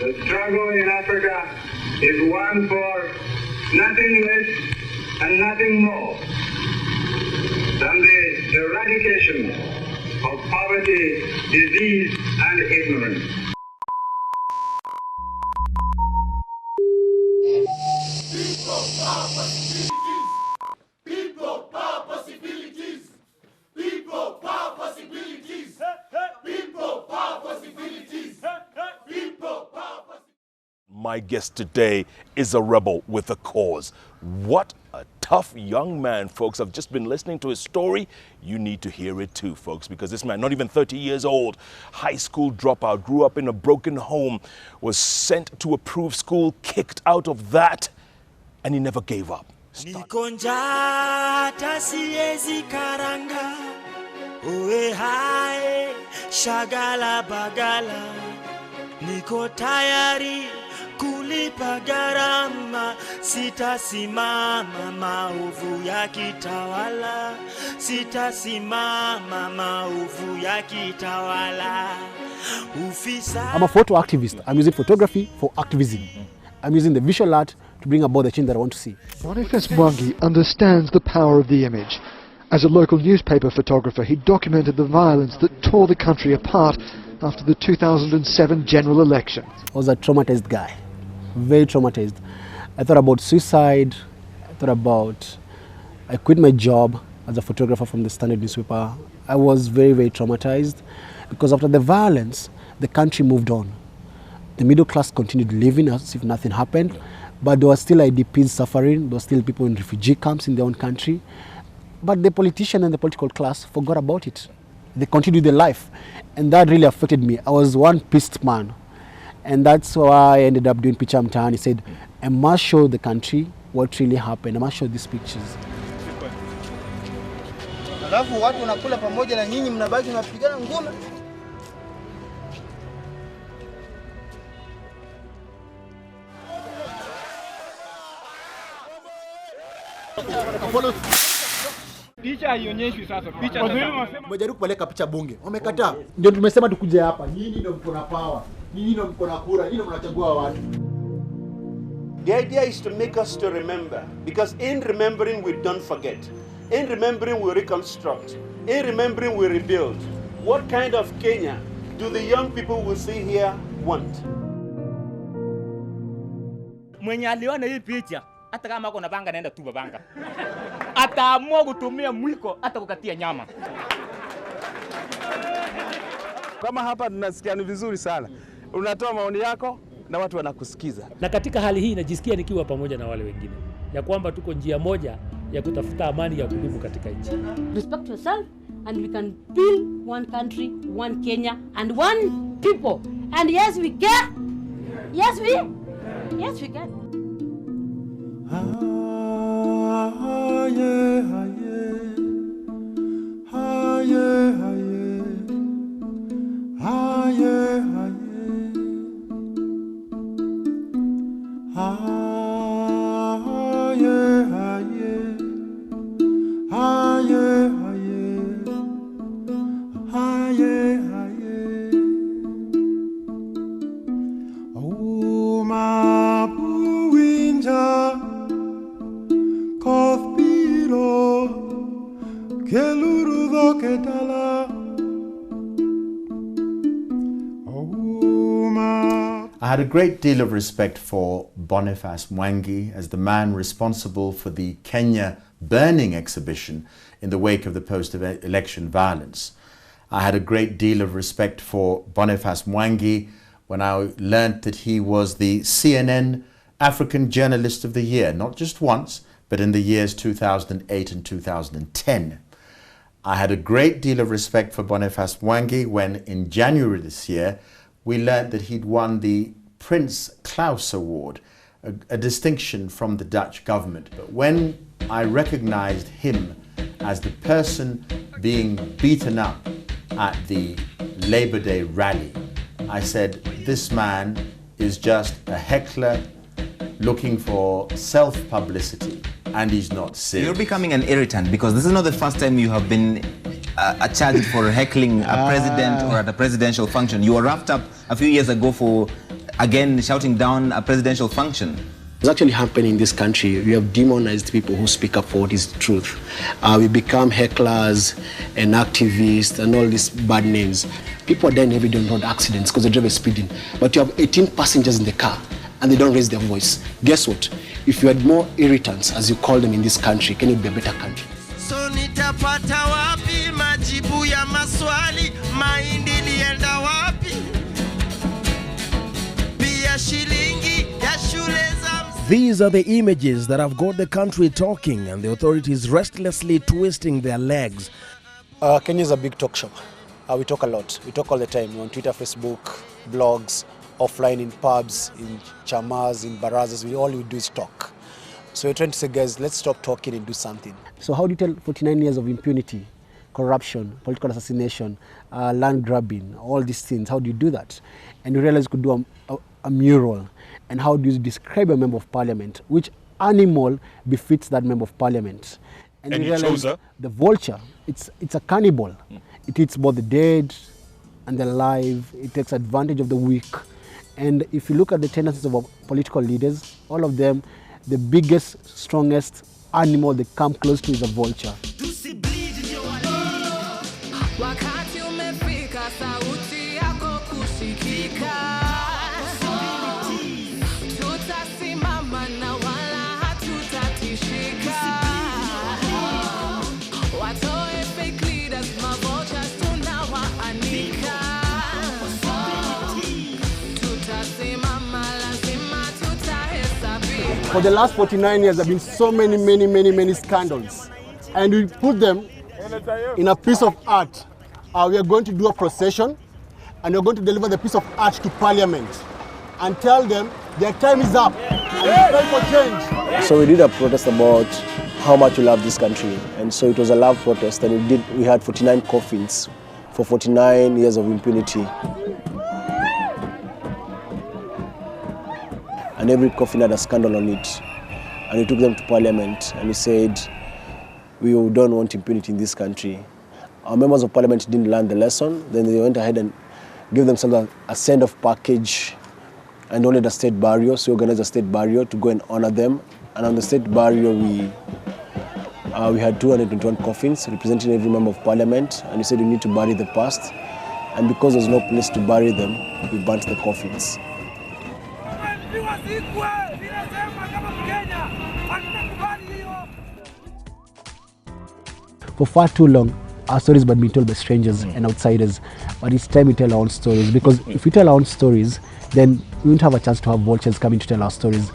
The struggle in Africa is one for nothing less and nothing more than the eradication of poverty, disease, and ignorance. People, power, possibilities. People, power, possibilities. People, power, possibilities. People, power, possibilities. People, power, possibilities. My guest today is a rebel with a cause. What a tough young man, folks. I've just been listening to his story. You need to hear it too, folks, because this man, not even 30 years old, high school dropout, grew up in a broken home, was sent to approved school, kicked out of that, and he never gave up. Nikonjata siezi karanga uwe hae shagala bagala niko tayari kulipa gharama sitasimama maovu ya kitawala sitasimama maovu ya kitawala ufisa. I'm a photo activist. I'm using photography for activism. I'm using the visual art to bring about the change that I want to see. Boniface Mwangi understands the power of the image. As a local newspaper photographer, he documented the violence that tore the country apart after the 2007 general election. I was a traumatized guy, very traumatized. I thought about suicide. I quit my job as a photographer from the Standard newspaper. I was very, very traumatized because after the violence, the country moved on. The middle class continued living as if nothing happened, but there were still IDPs suffering. There were still people in refugee camps in their own country. But the politician and the political class forgot about it. They continued their life, and that really affected me. I was one pissed man, and that's why I ended up doing Picha Mtaani. He said, I must show the country what really happened. I must show these pictures. Alafu watu wanakula pamoja na nyinyi mnabaki mnapigana ngome. Picha haionyeshi sasa. Picha sasa. Umejaribu kupeleka picha bunge. Wamekataa. Ndio tumesema tukuje hapa. Nyinyi ndio mko na power. Nyinyi ndio mko na kura. Nyinyi ndio mnachagua watu. The idea is to make us to remember, because in remembering we don't forget. In remembering we reconstruct. In remembering we rebuild. What kind of Kenya do the young people we see here want? Mwenye aliona hii picha hata kama ako na banga naenda tu banga. Ataamua kutumia mwiko hata kukatia nyama. Kama hapa tunasikia ni vizuri sana. Unatoa maoni yako na watu wanakusikiza. Na katika hali hii najisikia nikiwa pamoja na wale wengine ya kwamba tuko njia moja ya kutafuta amani ya kudumu katika nchi. Respect yourself and we can build one country, one Kenya and one people. And yes we can. Yes we can. I had a great deal of respect for Boniface Mwangi as the man responsible for the Kenya burning exhibition in the wake of the post-election violence. I had a great deal of respect for Boniface Mwangi when I learned that he was the CNN African Journalist of the Year, not just once, but in the years 2008 and 2010. I had a great deal of respect for Boniface Mwangi when in January this year we learned that he'd won the Prince Claus Award, a distinction from the Dutch government. But when I recognized him as the person being beaten up at the Labor Day rally, I said, this man is just a heckler looking for self-publicity, and he's not serious. You're becoming an irritant because this is not the first time you have been charged for heckling a president or at a presidential function. You were wrapped up a few years ago for again shouting down a presidential function. It's actually happening in this country. We have demonized people who speak up for what is truth. We become hecklers and activists and all these bad names. People are dying every day on road accidents because the driver is speeding. But you have 18 passengers in the car and they don't raise their voice. Guess what? If you had more irritants, as you call them in this country, can it be a better country? So nitapata wapi majibu ya maswali, mahindi lienda wapi? Pia shilingi ya shule za. These are the images that have got the country talking and the authorities restlessly twisting their legs. Kenya is a big talk show. We talk a lot. We talk all the time on Twitter, Facebook, blogs, offline in pubs, in chamas, in barazas. All we do is talk. So we're trying to say, guys, let's stop talking and do something. So how do you tell 49 years of impunity, corruption, political assassination, land grabbing, all these things, how do you do that? And you realize you could do a mural. And how do you describe a member of parliament? Which animal befits that member of parliament? And you chose her? The vulture, it's a cannibal. It eats both the dead and the alive. It takes advantage of the weak. And if you look at the tendencies of our political leaders, all of them, the biggest, strongest animal they come close to is a vulture. For the last 49 years, there have been so many scandals. And we put them in a piece of art. We are going to do a procession, and we're going to deliver the piece of art to Parliament and tell them their time is up and it's time for change. So we did a protest about how much we love this country. And so it was a love protest, and we had 49 coffins for 49 years of impunity. And every coffin had a scandal on it. And we took them to Parliament and we said, we don't want impunity in this country. Our members of Parliament didn't learn the lesson. Then they went ahead and gave themselves a send-off package and ordered a state burial. So we organized a state burial to go and honor them. And on the state burial, we had 221 coffins representing every member of Parliament. And we said we need to bury the past. And because there's no place to bury them, we burnt the coffins. For far too long, our stories have been told by strangers and outsiders, but it's time we tell our own stories, because if we tell our own stories, then we won't have a chance to have vultures coming to tell our stories.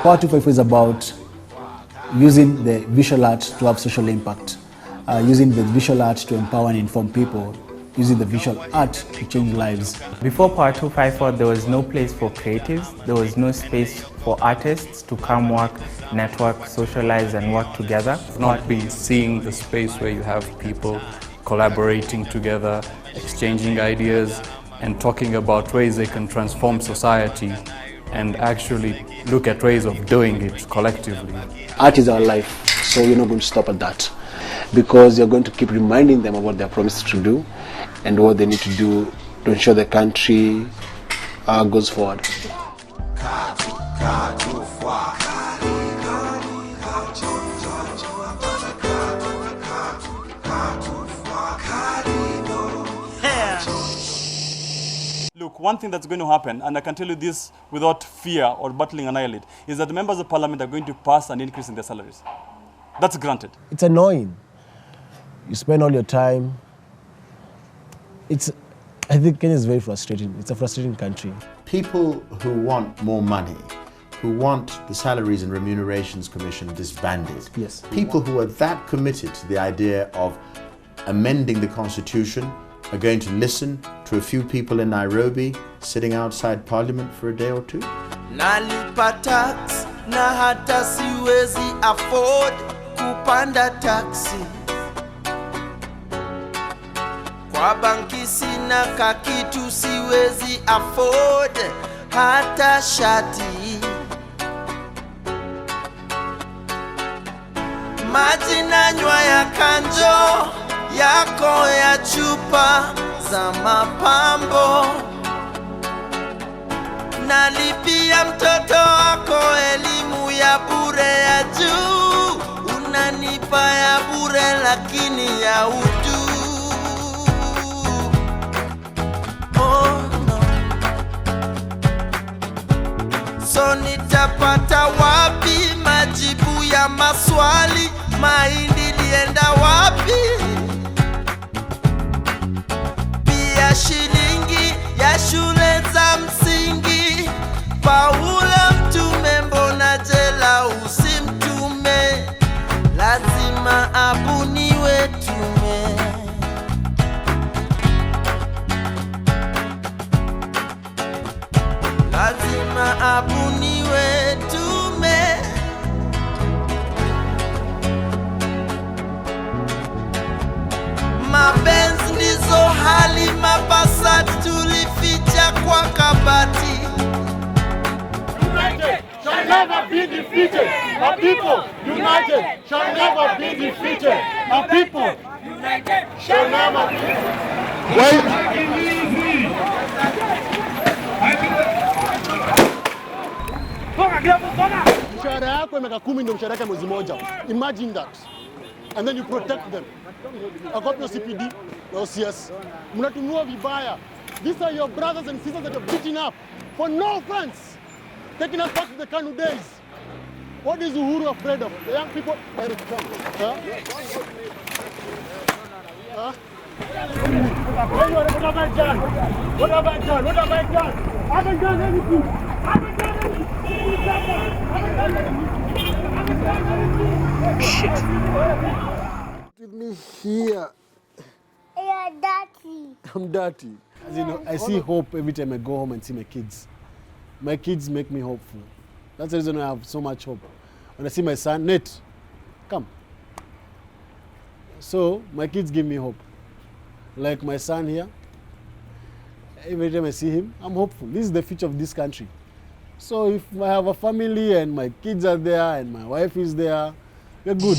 Power 254 is about using the visual art to have social impact, using the visual art to empower and inform people, using the visual art to change lives. Before Power 254, there was no place for creatives, there was no space for artists to come work, network, socialize and work together. Not be seeing the space where you have people collaborating together, exchanging ideas and talking about ways they can transform society and actually look at ways of doing it collectively. Art is our life, so we're not going to stop at that, because you're going to keep reminding them of what they're promised to do and what they need to do to ensure the country goes forward. Look, one thing that's going to happen, and I can tell you this without fear or battling an eyelid, is that the members of Parliament are going to pass an increase in their salaries. That's granted. It's annoying. You spend all your time. I think Kenya is very frustrating. It's a frustrating country. People who want more money, who want the Salaries and Remunerations Commission disbanded, yes. People who are that committed to the idea of amending the Constitution are going to listen to a few people in Nairobi sitting outside Parliament for a day or two? Nalipa tax na hata siwezi afford kupanda taxi. Kwa banki sina kakitu siwezi afford hata shati. Maji nanywa ya kanjo yako ya chupa za mapambo. Nalipia mtoto wako elimu ya bure ya juu, unanipa ya bure lakini ya utu. Oh no. So nitapata wapi majibu ya maswali? Mahindi lienda wapi? Pia shilingi ya shule za msingi. Paula mtume, mbona jela usimtume? Lazima abuniwe tume. Lazima abuniwe tume. Mabenzi ndizo hali, mapasati tulificha kwa kabati. United shall never be defeated. Our people united shall never be defeated. Our people united shall never be defeated. Mshahara yako miaka 10 ndio mshahara yake mwezi moja. Imagine that. And then you protect them. Akopi your CPD, your CS. Mnatumua vibaya. These are your brothers and sisters that are beaten up for no offense. Taking us back to the Kanu days. What is Uhuru afraid of? The young people, Eric, come. Huh? Huh? What have I done? What have I done? What have I done? I haven't done anything. I haven't done anything. Shit. With me here. You're dirty. I'm dirty. As you know, I see hope every time I go home and see my kids. My kids make me hopeful. That's the reason I have so much hope. When I see my son, Nate, come. So my kids give me hope. Like my son here, every time I see him, I'm hopeful. This is the future of this country. So if I have a family and my kids are there and my wife is there, we're good.